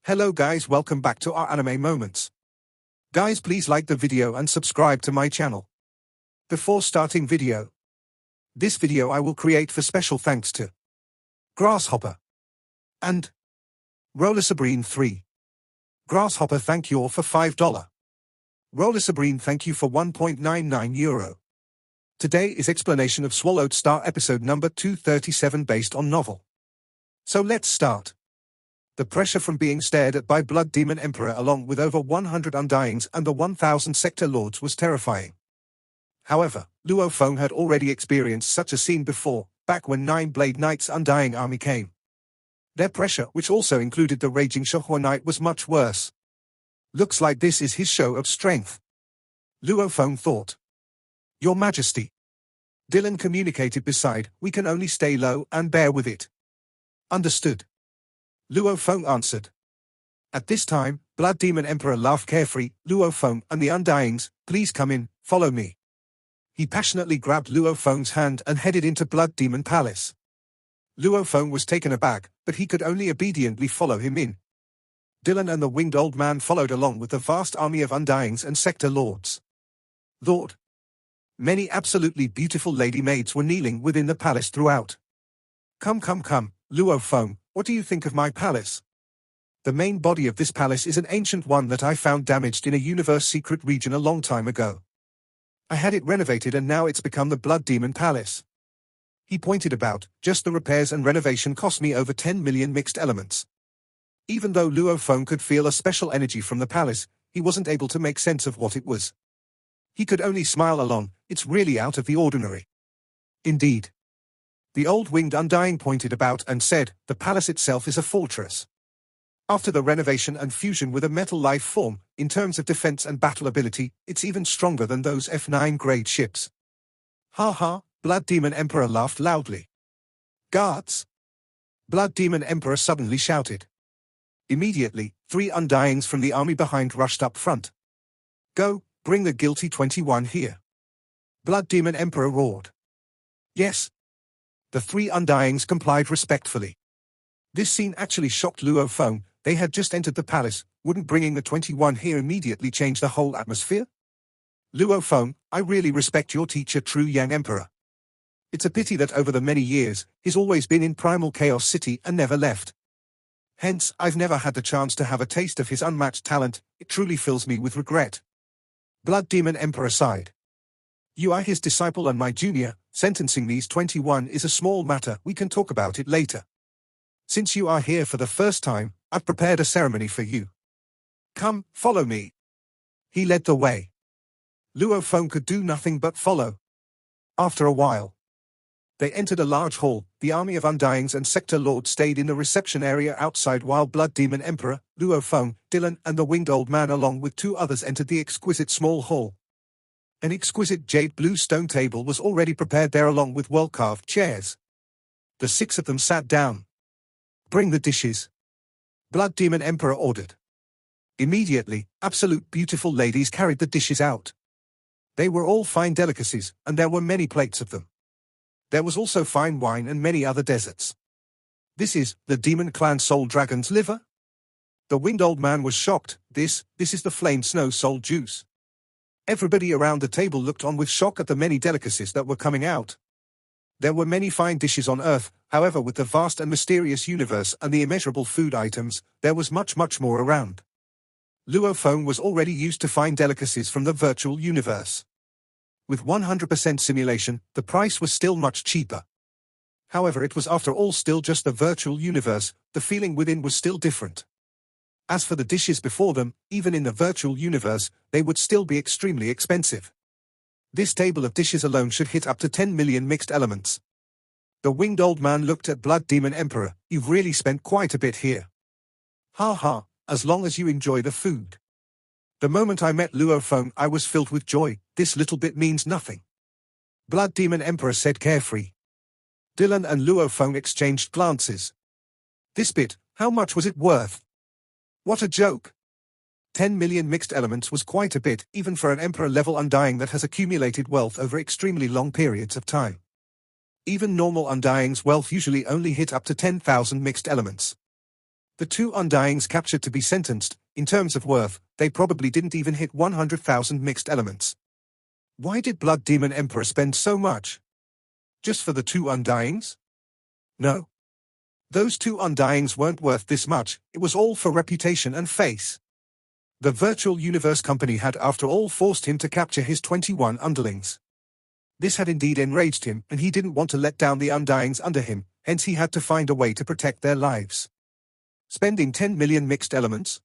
Hello guys, welcome back to our anime moments. Guys, please like the video and subscribe to my channel. Before starting video, this video I will create for special thanks to Grasshopper and Roller Sabrine 3. Grasshopper, thank you all for $5. Roller Sabrine, thank you for €1.99. Today is explanation of Swallowed Star episode number 237 based on novel. So let's start. The pressure from being stared at by Blood Demon Emperor along with over 100 Undyings and the 1000 Sector Lords was terrifying. However, Luo Feng had already experienced such a scene before, back when 9 Blade Knight's Undying army came. Their pressure, which also included the raging Shohua Knight, was much worse. Looks like this is his show of strength, Luo Feng thought. Your Majesty, Dylan communicated beside, we can only stay low and bear with it. Understood, Luo Feng answered. At this time, Blood Demon Emperor laughed carefree. Luo Feng and the Undyings, please come in, follow me. He passionately grabbed Luo Feng's hand and headed into Blood Demon Palace. Luo Feng was taken aback, but he could only obediently follow him in. Dylan and the Winged Old Man followed along with the vast army of Undyings and Sector Lords. Lord. Many absolutely beautiful lady maids were kneeling within the palace throughout. Come, Luo Feng, what do you think of my palace? The main body of this palace is an ancient one that I found damaged in a universe secret region a long time ago. I had it renovated and now it's become the Blood Demon Palace. He pointed about, just the repairs and renovation cost me over 10 million mixed elements. Even though Luo Feng could feel a special energy from the palace, he wasn't able to make sense of what it was. He could only smile along, it's really out of the ordinary. Indeed. The old winged Undying pointed about and said, the palace itself is a fortress. After the renovation and fusion with a metal life form, in terms of defense and battle ability, it's even stronger than those F9 grade ships. Ha ha, Blood Demon Emperor laughed loudly. Guards! Blood Demon Emperor suddenly shouted. Immediately, 3 Undyings from the army behind rushed up front. Go, bring the guilty 21 here. Blood Demon Emperor roared. Yes. The 3 Undyings complied respectfully. This scene actually shocked Luo Feng. They had just entered the palace. Wouldn't bringing the 21 here immediately change the whole atmosphere? Luo Feng, I really respect your teacher, True Yang Emperor. It's a pity that over the many years, he's always been in Primal Chaos City and never left. Hence, I've never had the chance to have a taste of his unmatched talent. It truly fills me with regret. Blood Demon Emperor sighed. You are his disciple and my junior. Sentencing these 21 is a small matter, we can talk about it later. Since you are here for the first time, I've prepared a ceremony for you. Come, follow me. He led the way. Luo Feng could do nothing but follow. After a while, they entered a large hall. The army of Undyings and Sector Lords stayed in the reception area outside while Blood Demon Emperor, Luo Feng, Dylan and the Winged Old Man along with 2 others entered the exquisite small hall. An exquisite jade blue stone table was already prepared there along with well-carved chairs. The 6 of them sat down. Bring the dishes, Blood Demon Emperor ordered. Immediately, absolute beautiful ladies carried the dishes out. They were all fine delicacies, and there were many plates of them. There was also fine wine and many other desserts. This is the Demon Clan Soul Dragon's liver? The Winged Old Man was shocked. This is the Flame Snow Soul Juice. Everybody around the table looked on with shock at the many delicacies that were coming out. There were many fine dishes on Earth, however with the vast and mysterious universe and the immeasurable food items, there was much more around. Luo Feng was already used to fine delicacies from the virtual universe. With 100% simulation, the price was still much cheaper. However, it was after all still just the virtual universe, the feeling within was still different. As for the dishes before them, even in the virtual universe, they would still be extremely expensive. This table of dishes alone should hit up to 10 million mixed elements. The Winged Old Man looked at Blood Demon Emperor. You've really spent quite a bit here. Ha ha, as long as you enjoy the food. The moment I met Luo Feng, I was filled with joy. This little bit means nothing, Blood Demon Emperor said carefree. Dylan and Luo Feng exchanged glances. This bit, how much was it worth? What a joke. 10 million mixed elements was quite a bit, even for an Emperor-level Undying that has accumulated wealth over extremely long periods of time. Even normal Undying's wealth usually only hit up to 10,000 mixed elements. The two undyings captured to be sentenced, in terms of worth, they probably didn't even hit 100,000 mixed elements. Why did Blood Demon Emperor spend so much? Just for the two undyings? No. Those two undyings weren't worth this much, it was all for reputation and face. The virtual universe company had after all forced him to capture his 21 underlings. This had indeed enraged him, and he didn't want to let down the undyings under him, hence he had to find a way to protect their lives. Spending 10 million mixed elements?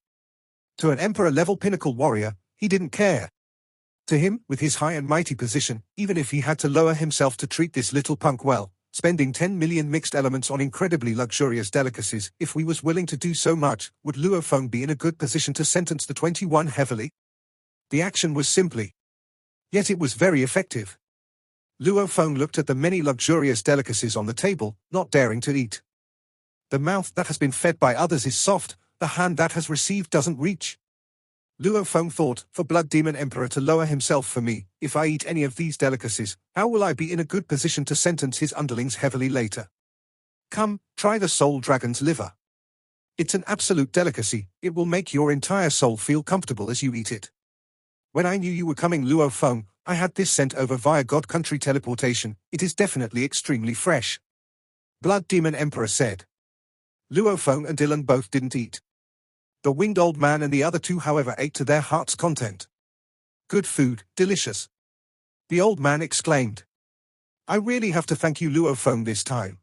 To an Emperor-level pinnacle warrior, he didn't care. To him, with his high and mighty position, even if he had to lower himself to treat this little punk well, spending 10 million mixed elements on incredibly luxurious delicacies, if we was willing to do so much, would Luo Feng be in a good position to sentence the 21 heavily? The action was simply. Yet it was very effective. Luo Feng looked at the many luxurious delicacies on the table, not daring to eat. The mouth that has been fed by others is soft, the hand that has received doesn't reach. Luo Feng thought, for Blood Demon Emperor to lower himself for me, if I eat any of these delicacies, how will I be in a good position to sentence his underlings heavily later? Come, try the Soul Dragon's liver. It's an absolute delicacy, it will make your entire soul feel comfortable as you eat it. When I knew you were coming, Luo Feng, I had this sent over via God Country teleportation, it is definitely extremely fresh. Blood Demon Emperor said. Luo Feng and Dylan both didn't eat. The winged old man and the other two, however, ate to their heart's content. Good food, delicious. The old man exclaimed. I really have to thank you, Luo Feng, this time.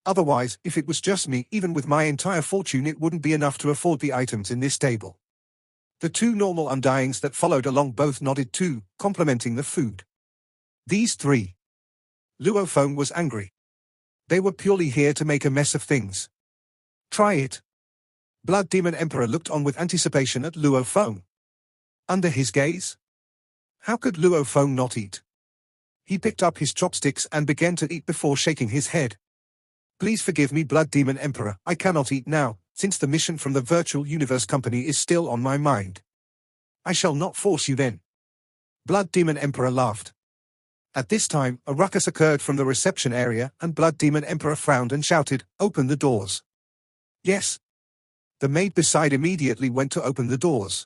Otherwise, if it was just me, even with my entire fortune, it wouldn't be enough to afford the items in this table. The two normal undyings that followed along both nodded too, complimenting the food. These three. Luo Feng was angry. They were purely here to make a mess of things. Try it. Blood Demon Emperor looked on with anticipation at Luo Feng. Under his gaze? How could Luo Feng not eat? He picked up his chopsticks and began to eat before shaking his head. Please forgive me, Blood Demon Emperor, I cannot eat now, since the mission from the Virtual Universe Company is still on my mind. I shall not force you then. Blood Demon Emperor laughed. At this time, a ruckus occurred from the reception area, and Blood Demon Emperor frowned and shouted, Open the doors. Yes. The maid beside immediately went to open the doors.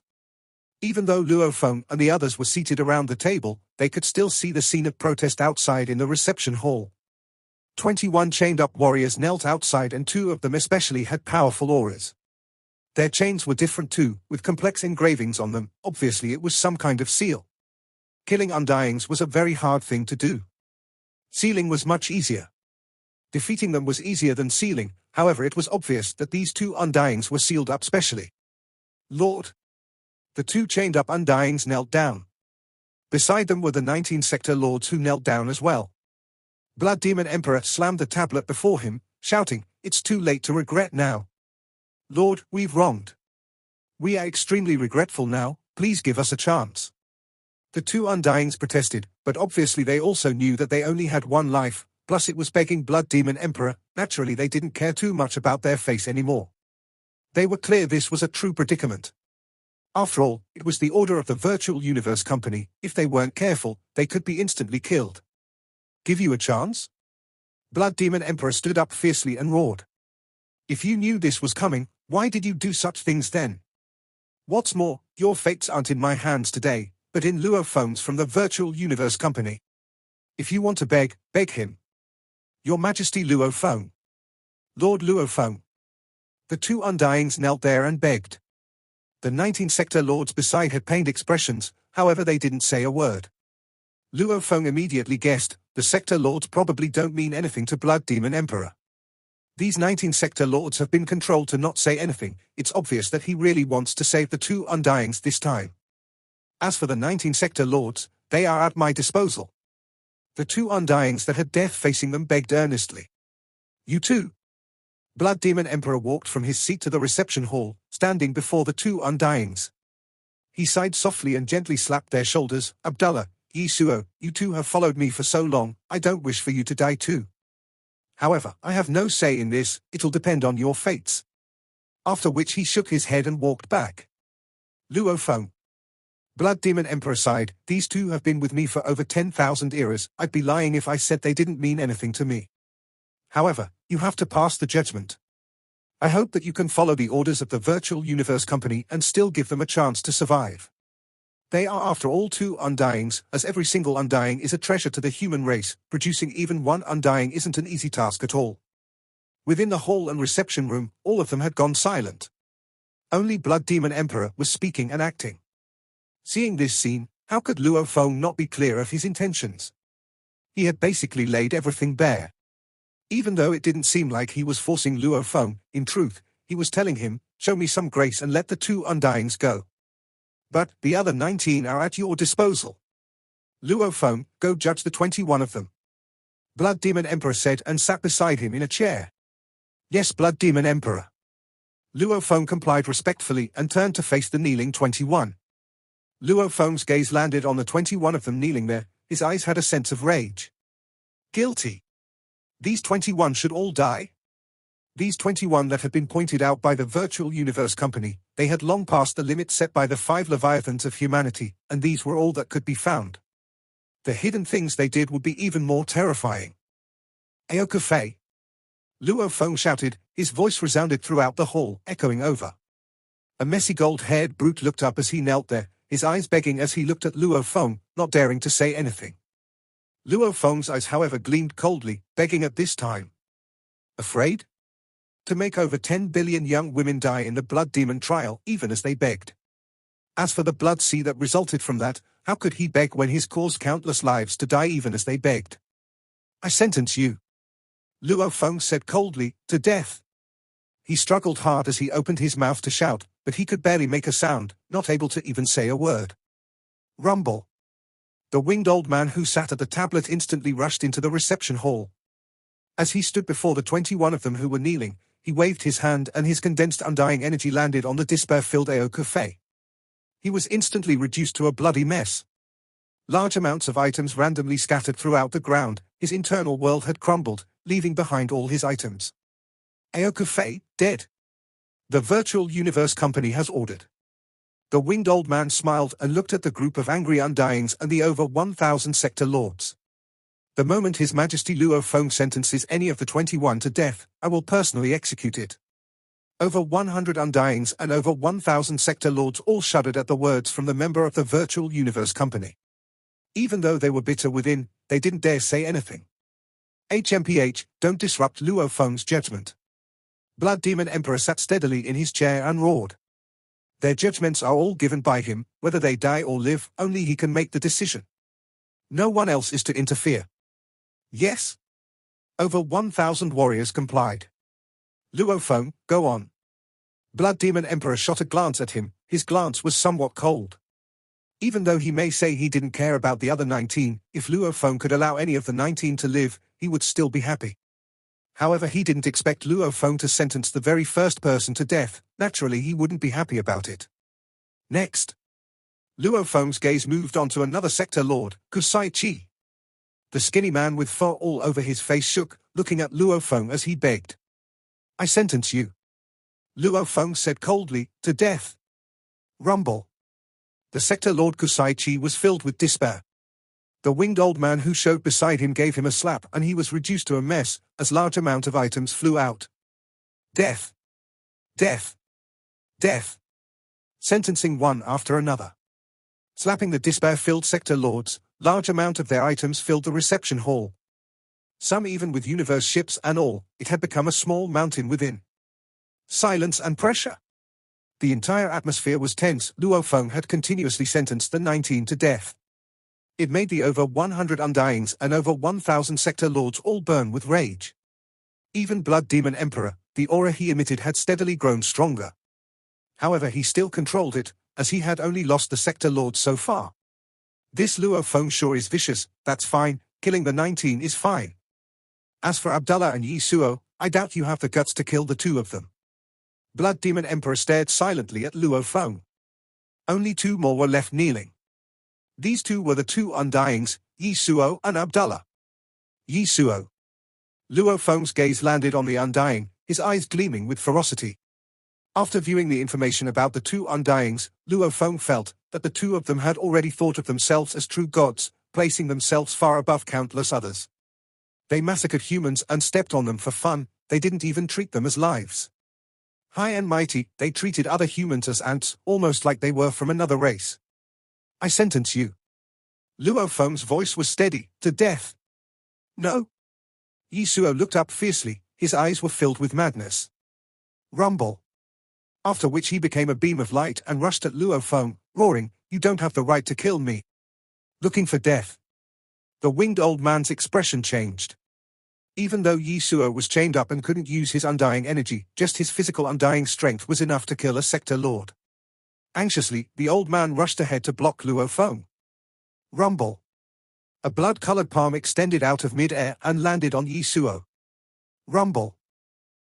Even though Luo Feng and the others were seated around the table, they could still see the scene of protest outside in the reception hall. 21 chained-up warriors knelt outside, and 2 of them especially had powerful auras. Their chains were different too, with complex engravings on them, obviously it was some kind of seal. Killing undyings was a very hard thing to do. Sealing was much easier. Defeating them was easier than sealing, however it was obvious that these 2 undyings were sealed up specially. Lord. The 2 chained-up undyings knelt down. Beside them were the 19 sector lords who knelt down as well. Blood Demon Emperor slammed the tablet before him, shouting, It's too late to regret now. Lord, we've wronged. We are extremely regretful now, please give us a chance. The 2 undyings protested, but obviously they also knew that they only had one life, plus it was begging Blood Demon Emperor, naturally they didn't care too much about their face anymore. They were clear this was a true predicament. After all, it was the order of the Virtual Universe Company, if they weren't careful, they could be instantly killed. Give you a chance? Blood Demon Emperor stood up fiercely and roared. If you knew this was coming, why did you do such things then? What's more, your fates aren't in my hands today, but in Luo Feng's from the Virtual Universe Company. If you want to beg, beg him. Your Majesty Luo Feng. Lord Luo Feng. The 2 undyings knelt there and begged. The 19 sector lords beside had pained expressions, however they didn't say a word. Luo Feng immediately guessed, the sector lords probably don't mean anything to Blood Demon Emperor. These 19 sector lords have been controlled to not say anything, it's obvious that he really wants to save the 2 undyings this time. As for the 19 sector lords, they are at my disposal. The 2 undyings that had death facing them begged earnestly. You too. Blood Demon Emperor walked from his seat to the reception hall, standing before the 2 undyings. He sighed softly and gently slapped their shoulders. Abdullah, Yisuo, you 2 have followed me for so long, I don't wish for you to die too. However, I have no say in this, it'll depend on your fates. After which he shook his head and walked back. Luo Feng. Blood Demon Emperor sighed, these 2 have been with me for over 10,000 eras, I'd be lying if I said they didn't mean anything to me. However, you have to pass the judgment. I hope that you can follow the orders of the Virtual Universe Company and still give them a chance to survive. They are after all two undyings, as every single undying is a treasure to the human race. Producing even one undying isn't an easy task at all. Within the hall and reception room, all of them had gone silent. Only Blood Demon Emperor was speaking and acting. Seeing this scene, how could Luo Feng not be clear of his intentions? He had basically laid everything bare. Even though it didn't seem like he was forcing Luo Feng, in truth, he was telling him, show me some grace and let the two undyings go. But the other 19 are at your disposal. Luo Feng, go judge the 21 of them. Blood Demon Emperor said and sat beside him in a chair. Yes, Blood Demon Emperor. Luo Feng complied respectfully and turned to face the kneeling 21. Luo Feng's gaze landed on the 21 of them kneeling there. His eyes had a sense of rage. Guilty. These 21 should all die. These 21 that had been pointed out by the Virtual Universe Company, they had long passed the limit set by the 5 Leviathans of humanity, and these were all that could be found. The hidden things they did would be even more terrifying. Aoku Fei. Luo Feng shouted, his voice resounded throughout the hall, echoing over. A messy gold-haired brute looked up as he knelt there, his eyes begging as he looked at Luo Feng, not daring to say anything. Luo Feng's eyes however gleamed coldly, begging at this time. Afraid? To make over 10 billion young women die in the blood demon trial even as they begged. As for the blood sea that resulted from that, how could he beg when his caused countless lives to die even as they begged? I sentence you. Luo Feng said coldly, to death. He struggled hard as he opened his mouth to shout, but he could barely make a sound, not able to even say a word. Rumble. The winged old man who sat at the tablet instantly rushed into the reception hall. As he stood before the 21 of them who were kneeling, he waved his hand and his condensed undying energy landed on the despair-filled Aoku Fei. He was instantly reduced to a bloody mess. Large amounts of items randomly scattered throughout the ground, his internal world had crumbled, leaving behind all his items. Aoku Fei, dead. The Virtual Universe Company has ordered. The winged old man smiled and looked at the group of angry undyings and the over 1,000 sector lords. The moment His Majesty Luo Feng sentences any of the 21 to death, I will personally execute it. Over 100 undyings and over 1,000 sector lords all shuddered at the words from the member of the Virtual Universe Company. Even though they were bitter within, they didn't dare say anything. HMPH, don't disrupt Luo Feng's judgment. Blood Demon Emperor sat steadily in his chair and roared. Their judgments are all given by him, whether they die or live, only he can make the decision. No one else is to interfere. Yes. Over 1,000 warriors complied. Luo Feng, go on. Blood Demon Emperor shot a glance at him, his glance was somewhat cold. Even though he may say he didn't care about the other 19, if Luo Feng could allow any of the 19 to live, he would still be happy. However, he didn't expect Luo Feng to sentence the very first person to death, naturally he wouldn't be happy about it. Next. Luo Feng's gaze moved on to another sector lord, Kusai Chi. The skinny man with fur all over his face shook, looking at Luo Feng as he begged. I sentence you. Luo Feng said coldly, to death. Rumble. The sector lord Kusai Chi was filled with despair. The winged old man who showed beside him gave him a slap and he was reduced to a mess, as large amount of items flew out. Death. Death. Death. Sentencing one after another. Slapping the despair-filled sector lords, large amount of their items filled the reception hall. Some even with universe ships and all, it had become a small mountain within. Silence and pressure. The entire atmosphere was tense. Luo Feng had continuously sentenced the 19 to death. It made the over 100 undyings and over 1,000 sector lords all burn with rage. Even Blood Demon Emperor, the aura he emitted had steadily grown stronger. However, he still controlled it, as he had only lost the sector lords so far. This Luo Feng sure is vicious, that's fine, killing the 19 is fine. As for Abdullah and Yi Suo, I doubt you have the guts to kill the two of them. Blood Demon Emperor stared silently at Luo Feng. Only two more were left kneeling. These two were the two undyings, Yi Suo and Abdullah. Yi Suo. Luo Feng's gaze landed on the undying, his eyes gleaming with ferocity. After viewing the information about the two undyings, Luo Feng felt that the two of them had already thought of themselves as true gods, placing themselves far above countless others. They massacred humans and stepped on them for fun, they didn't even treat them as lives. High and mighty, they treated other humans as ants, almost like they were from another race. I sentence you. Luo Feng's voice was steady, to death. No. Yisuo looked up fiercely, his eyes were filled with madness. Rumble. After which he became a beam of light and rushed at Luo Feng, roaring, "You don't have the right to kill me." Looking for death. The winged old man's expression changed. Even though Yisuo was chained up and couldn't use his undying energy, just his physical undying strength was enough to kill a sector lord. Anxiously, the old man rushed ahead to block Luo Feng. Rumble. A blood-colored palm extended out of mid-air and landed on Yisuo. Rumble.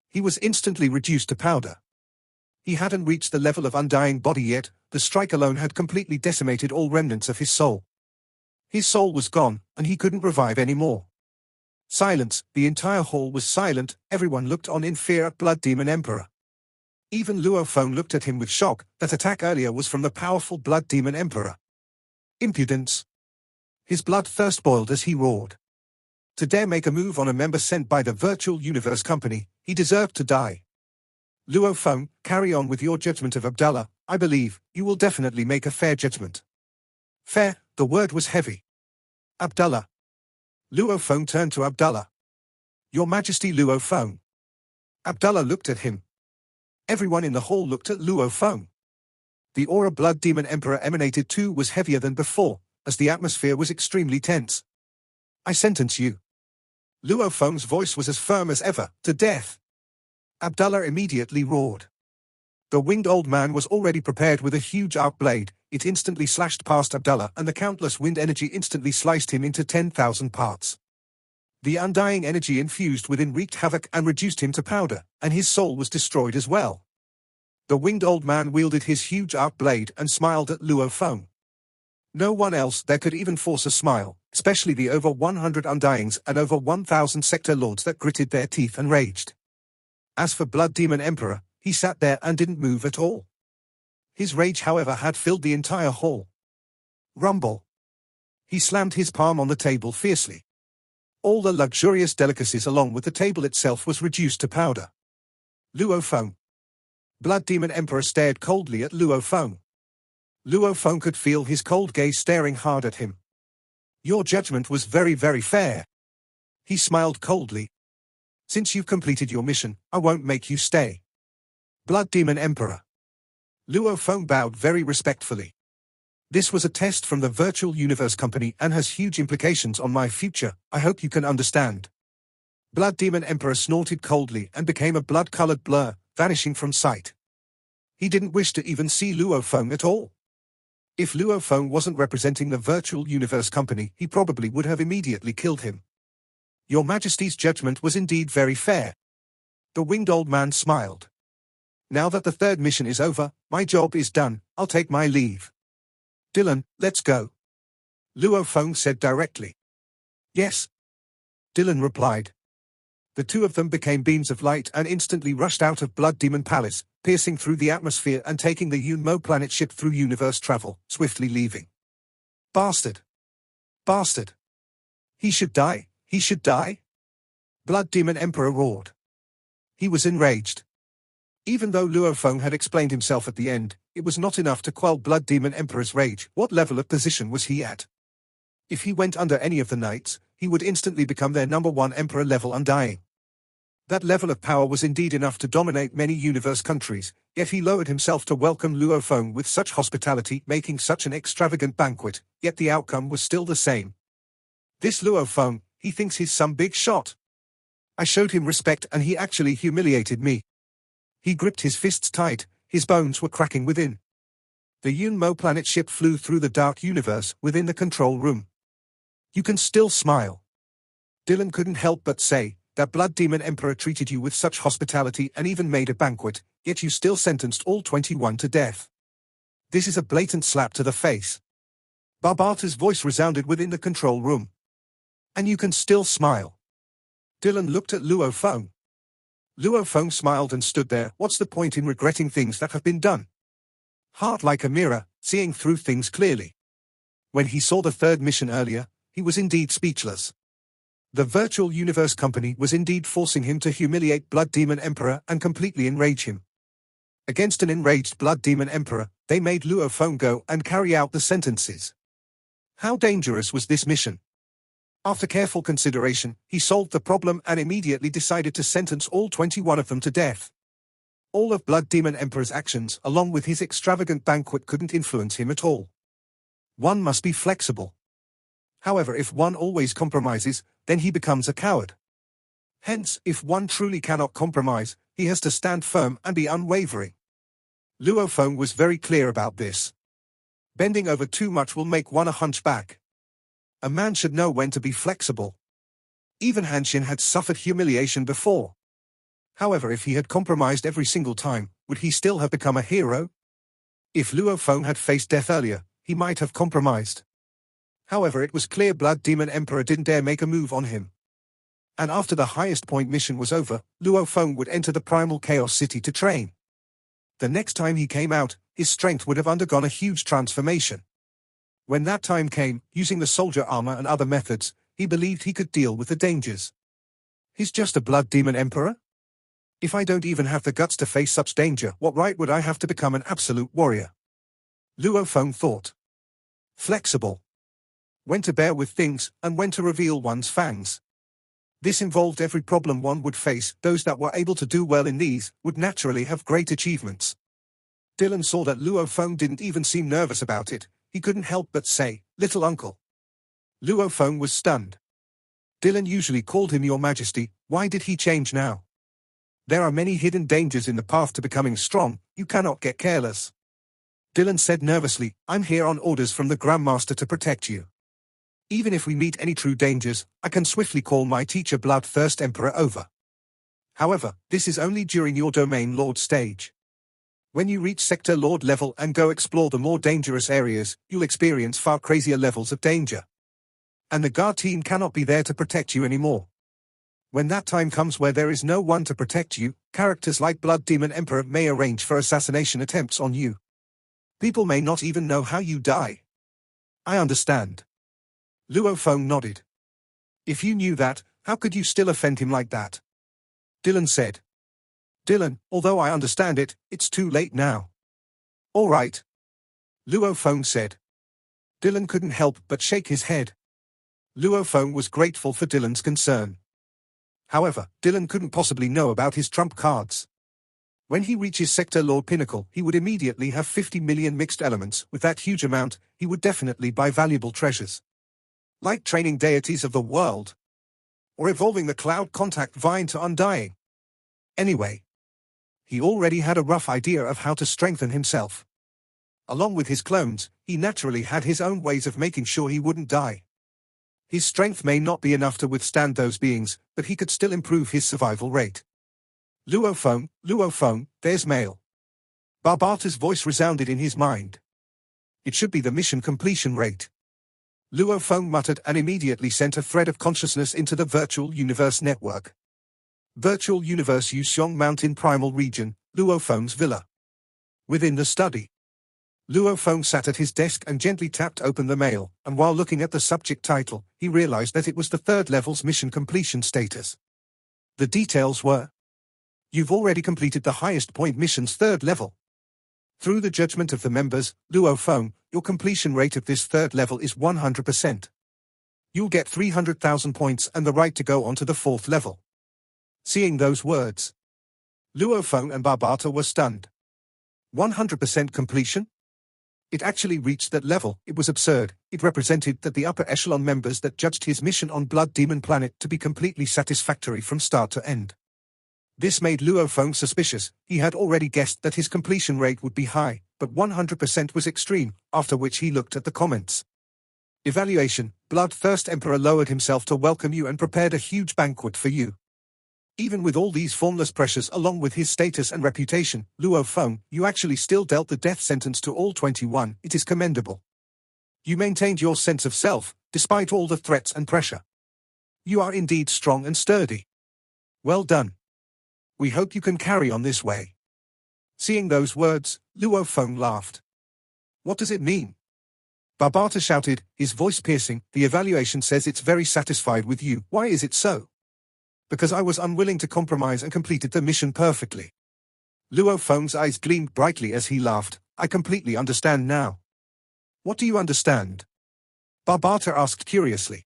He was instantly reduced to powder. He hadn't reached the level of undying body yet, the strike alone had completely decimated all remnants of his soul. His soul was gone, and he couldn't revive anymore. Silence, the entire hall was silent, everyone looked on in fear at Blood Demon Emperor. Even Luo Feng looked at him with shock, that attack earlier was from the powerful Blood Demon Emperor. Impudence. His bloodthirst boiled as he roared. To dare make a move on a member sent by the Virtual Universe Company, he deserved to die. Luo Feng, carry on with your judgment of Abdallah, I believe, you will definitely make a fair judgment. Fair, the word was heavy. Abdallah. Luo Feng turned to Abdallah. Your Majesty Luo Feng. Abdallah looked at him. Everyone in the hall looked at Luo Feng. The aura Blood Demon Emperor emanated too was heavier than before, as the atmosphere was extremely tense. I sentence you. Luo Feng's voice was as firm as ever, to death. Abdallah immediately roared. The winged old man was already prepared with a huge arc blade, it instantly slashed past Abdallah and the countless wind energy instantly sliced him into 10,000 parts. The undying energy infused within wreaked havoc and reduced him to powder, and his soul was destroyed as well. The winged old man wielded his huge arc blade and smiled at Luo Feng. No one else there could even force a smile, especially the over 100 undyings and over 1,000 sector lords that gritted their teeth and raged. As for Blood Demon Emperor, he sat there and didn't move at all. His rage, however, had filled the entire hall. Rumble. He slammed his palm on the table fiercely. All the luxurious delicacies along with the table itself was reduced to powder. Luo Feng. Blood Demon Emperor stared coldly at Luo Feng. Luo Feng could feel his cold gaze staring hard at him. Your judgment was very, very fair. He smiled coldly. Since you've completed your mission, I won't make you stay. Blood Demon Emperor. Luo Feng bowed very respectfully. This was a test from the Virtual Universe Company and has huge implications on my future, I hope you can understand. Blood Demon Emperor snorted coldly and became a blood-colored blur, vanishing from sight. He didn't wish to even see Luo Feng at all. If Luo Feng wasn't representing the Virtual Universe Company, he probably would have immediately killed him. Your Majesty's judgment was indeed very fair. The winged old man smiled. Now that the third mission is over, my job is done, I'll take my leave. Dylan, let's go. Luo Feng said directly. Yes. Dylan replied. The two of them became beams of light and instantly rushed out of Blood Demon Palace, piercing through the atmosphere and taking the Yunmo planet ship through universe travel, swiftly leaving. Bastard. Bastard. He should die, he should die. Blood Demon Emperor roared. He was enraged. Even though Luo Feng had explained himself at the end, it was not enough to quell Blood Demon Emperor's rage. What level of position was he at? If he went under any of the knights, he would instantly become their #1 Emperor level undying. That level of power was indeed enough to dominate many universe countries, yet he lowered himself to welcome Luo Feng with such hospitality, making such an extravagant banquet, yet the outcome was still the same. This Luo Feng, he thinks he's some big shot. I showed him respect and he actually humiliated me. He gripped his fists tight, his bones were cracking within. The Yunmo planet ship flew through the dark universe within the control room. You can still smile. Dylan couldn't help but say, that Blood Demon Emperor treated you with such hospitality and even made a banquet, yet you still sentenced all 21 to death. This is a blatant slap to the face. Barbata's voice resounded within the control room. And you can still smile. Dylan looked at Luo Feng. Luo Feng smiled and stood there. What's the point in regretting things that have been done? Heart like a mirror, seeing through things clearly. When he saw the third mission earlier, he was indeed speechless. The Virtual Universe Company was indeed forcing him to humiliate Blood Demon Emperor and completely enrage him. Against an enraged blood demon emperor, they made Luo Feng go and carry out the sentences. How dangerous was this mission? After careful consideration, he solved the problem and immediately decided to sentence all 21 of them to death. All of Blood Demon Emperor's actions, along with his extravagant banquet, couldn't influence him at all. One must be flexible. However, if one always compromises, then he becomes a coward. Hence, if one truly cannot compromise, he has to stand firm and be unwavering. Luo Feng was very clear about this. Bending over too much will make one a hunchback. A man should know when to be flexible. Even Han Xin had suffered humiliation before. However, if he had compromised every single time, would he still have become a hero? If Luo Feng had faced death earlier, he might have compromised. However, it was clear Blood Demon Emperor didn't dare make a move on him. And after the highest point mission was over, Luo Feng would enter the Primal Chaos City to train. The next time he came out, his strength would have undergone a huge transformation. When that time came, using the soldier armor and other methods, he believed he could deal with the dangers. He's just a Blood Demon Emperor? If I don't even have the guts to face such danger, what right would I have to become an absolute warrior? Luo Feng thought. Flexible. When to bear with things, and when to reveal one's fangs. This involved every problem one would face. Those that were able to do well in these would naturally have great achievements. Dylan saw that Luo Feng didn't even seem nervous about it. He couldn't help but say, "Little uncle." Luo Feng was stunned. Dylan usually called him Your Majesty. Why did he change now? There are many hidden dangers in the path to becoming strong. You cannot get careless. Dylan said nervously, "I'm here on orders from the Grandmaster to protect you. Even if we meet any true dangers, I can swiftly call my teacher Bloodthirst Emperor over. However, this is only during your Domain Lord stage. When you reach Sector Lord level and go explore the more dangerous areas, you'll experience far crazier levels of danger. And the guard team cannot be there to protect you anymore. When that time comes where there is no one to protect you, characters like Blood Demon Emperor may arrange for assassination attempts on you. People may not even know how you die." "I understand." Luo Feng nodded. "If you knew that, how could you still offend him like that?" Dylan said. "Dylan, although I understand it, it's too late now." "All right," Luo Feng said. Dylan couldn't help but shake his head. Luo Feng was grateful for Dylan's concern. However, Dylan couldn't possibly know about his trump cards. When he reaches Sector Lord Pinnacle, he would immediately have 50 million mixed elements. With that huge amount, he would definitely buy valuable treasures. Like training deities of the world. Or evolving the Cloud Contact Vine to Undying. Anyway, he already had a rough idea of how to strengthen himself. Along with his clones, he naturally had his own ways of making sure he wouldn't die. His strength may not be enough to withstand those beings, but he could still improve his survival rate. Luo Feng, there's mail." Barbata's voice resounded in his mind. It should be the mission completion rate. Luo Feng muttered and immediately sent a thread of consciousness into the Virtual Universe network. Virtual Universe Yuxiong Mountain Primal Region, Luo Feng's villa. Within the study, Luo Feng sat at his desk and gently tapped open the mail, and while looking at the subject title, he realized that it was the third level's mission completion status. The details were: "You've already completed the highest point mission's third level. Through the judgment of the members, Luo Feng, your completion rate of this third level is 100%. You'll get 300,000 points and the right to go on to the fourth level." Seeing those words, Luo Feng and Barbata were stunned. 100% completion? It actually reached that level. It was absurd. It represented that the upper echelon members that judged his mission on Blood Demon Planet to be completely satisfactory from start to end. This made Luo Feng suspicious. He had already guessed that his completion rate would be high, but 100% was extreme, after which he looked at the comments. Evaluation: Bloodthirst Emperor lowered himself to welcome you and prepared a huge banquet for you. Even with all these formless pressures along with his status and reputation, Luo Feng, you actually still dealt the death sentence to all 21. It is commendable. You maintained your sense of self, despite all the threats and pressure. You are indeed strong and sturdy. Well done. We hope you can carry on this way. Seeing those words, Luo Feng laughed. What does it mean? Barbata shouted, his voice piercing. The evaluation says it's very satisfied with you. Why is it so? Because I was unwilling to compromise and completed the mission perfectly. Luo Feng's eyes gleamed brightly as he laughed. I completely understand now. What do you understand? Barbata asked curiously.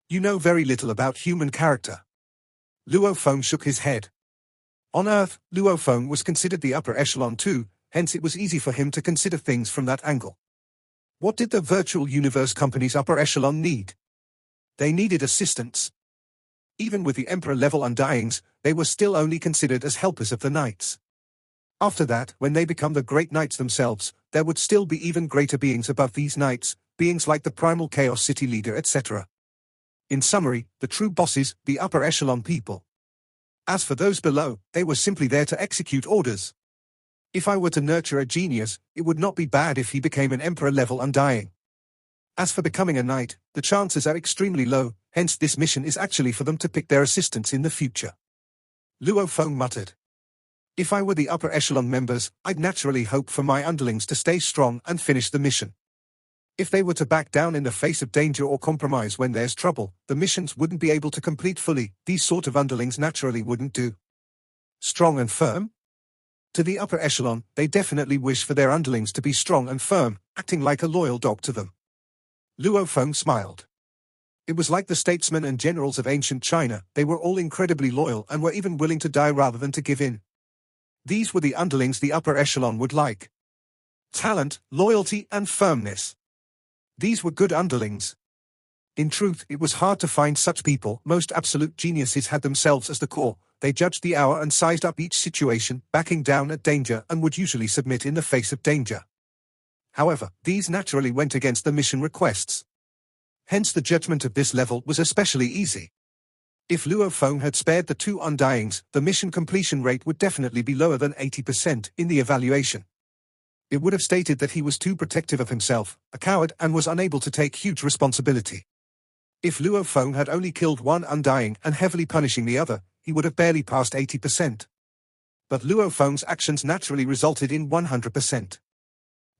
You know very little about human character. Luo Feng shook his head. On Earth, Luo Feng was considered the upper echelon too, hence it was easy for him to consider things from that angle. What did the virtual universe company's upper echelon need? They needed assistance. Even with the Emperor-level Undyings, they were still only considered as helpers of the Knights. After that, when they become the great Knights themselves, there would still be even greater beings above these Knights, beings like the Primal Chaos City Leader, etc. In summary, the true bosses, the upper echelon people. As for those below, they were simply there to execute orders. If I were to nurture a genius, it would not be bad if he became an Emperor-level Undying. As for becoming a Knight, the chances are extremely low, hence this mission is actually for them to pick their assistants in the future. Luo Feng muttered. If I were the upper echelon members, I'd naturally hope for my underlings to stay strong and finish the mission. If they were to back down in the face of danger or compromise when there's trouble, the missions wouldn't be able to complete fully. These sort of underlings naturally wouldn't do. Strong and firm? To the upper echelon, they definitely wish for their underlings to be strong and firm, acting like a loyal dog to them. Luo Feng smiled. It was like the statesmen and generals of ancient China, they were all incredibly loyal and were even willing to die rather than to give in. These were the underlings the upper echelon would like. Talent, loyalty, and firmness. These were good underlings. In truth, it was hard to find such people. Most absolute geniuses had themselves as the core. They judged the hour and sized up each situation, backing down at danger, and would usually submit in the face of danger. However, these naturally went against the mission requests. Hence the judgment of this level was especially easy. If Luo Feng had spared the two Undyings, the mission completion rate would definitely be lower than 80% in the evaluation. It would have stated that he was too protective of himself, a coward, and was unable to take huge responsibility. If Luo Feng had only killed one Undying and heavily punishing the other, he would have barely passed 80%. But Luo Feng's actions naturally resulted in 100%.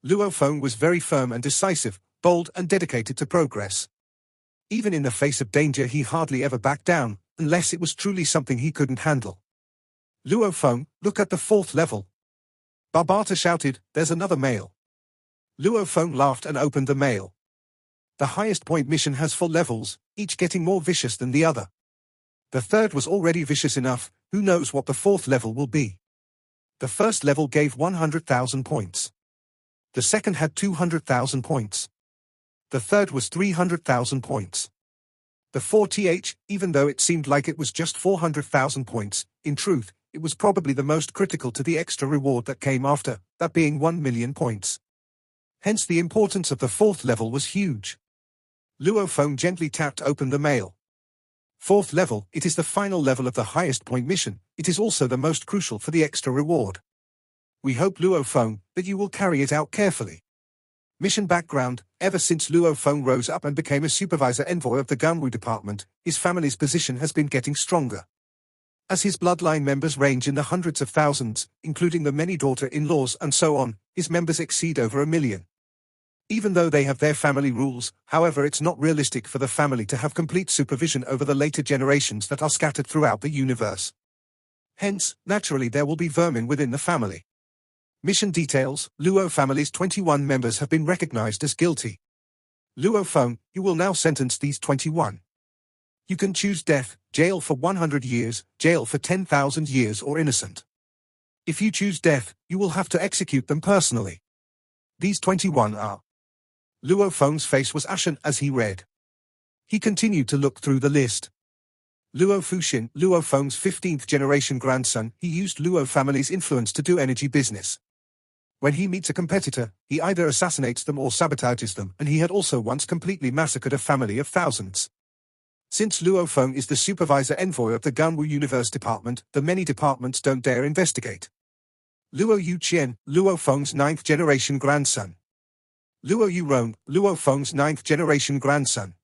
Luo Feng was very firm and decisive, bold and dedicated to progress. Even in the face of danger he hardly ever backed down, unless it was truly something he couldn't handle. Luo Feng, look at the 4th level. Barbata shouted, there's another mail. Luo Feng laughed and opened the mail. The highest point mission has 4 levels, each getting more vicious than the other. The 3rd was already vicious enough, who knows what the 4th level will be. The 1st level gave 100,000 points. The 2nd had 200,000 points. The 3rd was 300,000 points. The 4th, even though it seemed like it was just 400,000 points, in truth, it was probably the most critical to the extra reward that came after, that being 1 million points. Hence the importance of the 4th level was huge. Luo Feng gently tapped open the mail. 4th level, it is the final level of the highest point mission. It is also the most crucial for the extra reward. We hope, Luo Feng, that you will carry it out carefully. Mission background: ever since Luo Feng rose up and became a supervisor envoy of the Ganwu department, his family's position has been getting stronger. As his bloodline members range in the hundreds of thousands, including the many daughter-in-laws and so on, his members exceed over 1 million. Even though they have their family rules, however, it's not realistic for the family to have complete supervision over the later generations that are scattered throughout the universe. Hence, naturally there will be vermin within the family. Mission details: Luo family's 21 members have been recognized as guilty. Luo Feng, you will now sentence these 21. You can choose death, jail for 100 years, jail for 10,000 years, or innocent. If you choose death, you will have to execute them personally. These 21 are. Luo Feng's face was ashen as he read. He continued to look through the list. Luo Fuxin, Luo Feng's 15th generation grandson, he used Luo family's influence to do energy business. When he meets a competitor, he either assassinates them or sabotages them, and he had also once completely massacred a family of thousands. Since Luo Feng is the supervisor envoy of the Ganwu Universe Department, the many departments don't dare investigate. Luo Yuqian, Luo Feng's 9th generation grandson. Luo Yurong, Luo Feng's 9th generation grandson.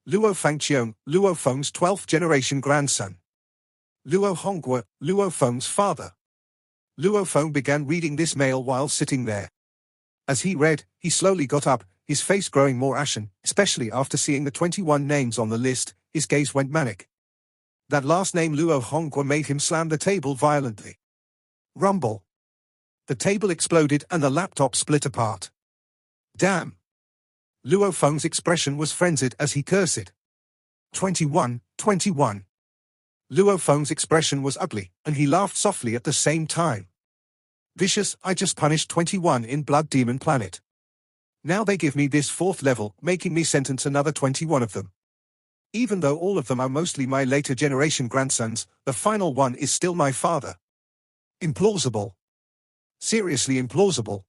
Luo Fangqiong, Luo Feng's 12th generation grandson. Luo Hongguo, Luo Feng's father. Luo Feng began reading this mail while sitting there. As he read, he slowly got up, his face growing more ashen, especially after seeing the 21 names on the list. His gaze went manic. That last name, Luo Hongguo, made him slam the table violently. Rumble. The table exploded and the laptop split apart. Damn. Luo Feng's expression was frenzied as he cursed. 21, 21. Luo Feng's expression was ugly, and he laughed softly at the same time. Vicious, I just punished 21 in Blood Demon Planet. Now they give me this 4th level, making me sentence another 21 of them. Even though all of them are mostly my later generation grandsons, the final one is still my father. Implausible. Seriously implausible.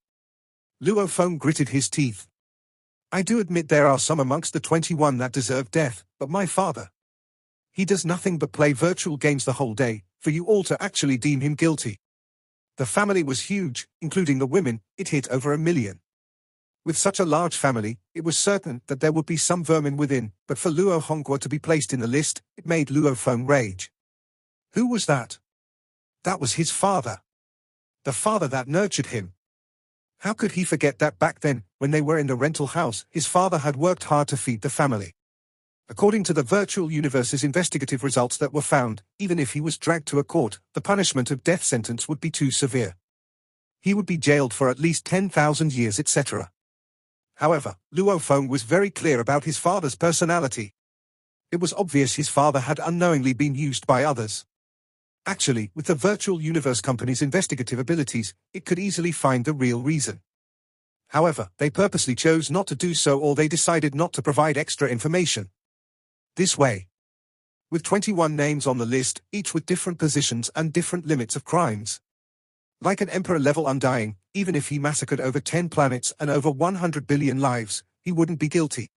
Luo Feng gritted his teeth. I do admit there are some amongst the 21 that deserve death, but my father. He does nothing but play virtual games the whole day, for you all to actually deem him guilty. The family was huge, including the women, it hit over 1 million. With such a large family, it was certain that there would be some vermin within, but for Luo Hongguo to be placed in the list, it made Luo Feng rage. Who was that? That was his father. The father that nurtured him. How could he forget that back then, when they were in the rental house, his father had worked hard to feed the family? According to the virtual universe's investigative results that were found, even if he was dragged to a court, the punishment of death sentence would be too severe. He would be jailed for at least 10,000 years, etc. However, Luo Feng was very clear about his father's personality. It was obvious his father had unknowingly been used by others. Actually, with the virtual universe company's investigative abilities, it could easily find the real reason. However, they purposely chose not to do so, or they decided not to provide extra information. This way. With 21 names on the list, each with different positions and different limits of crimes. Like an emperor-level undying, even if he massacred over 10 planets and over 100 billion lives, he wouldn't be guilty.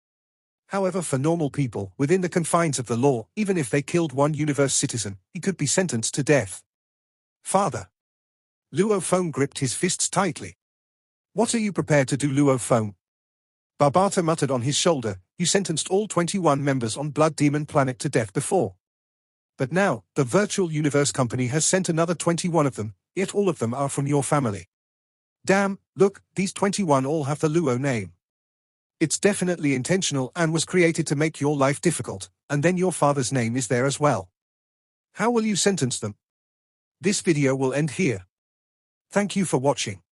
However, for normal people, within the confines of the law, even if they killed one universe citizen, he could be sentenced to death. Father. Luo Feng gripped his fists tightly. What are you prepared to do, Luo Feng? Barbata muttered on his shoulder, you sentenced all 21 members on Blood Demon Planet to death before. But now, the virtual universe company has sent another 21 of them, yet all of them are from your family. Damn, look, these 21 all have the Luo name. It's definitely intentional and was created to make your life difficult, and then your father's name is there as well. How will you sentence them? This video will end here. Thank you for watching.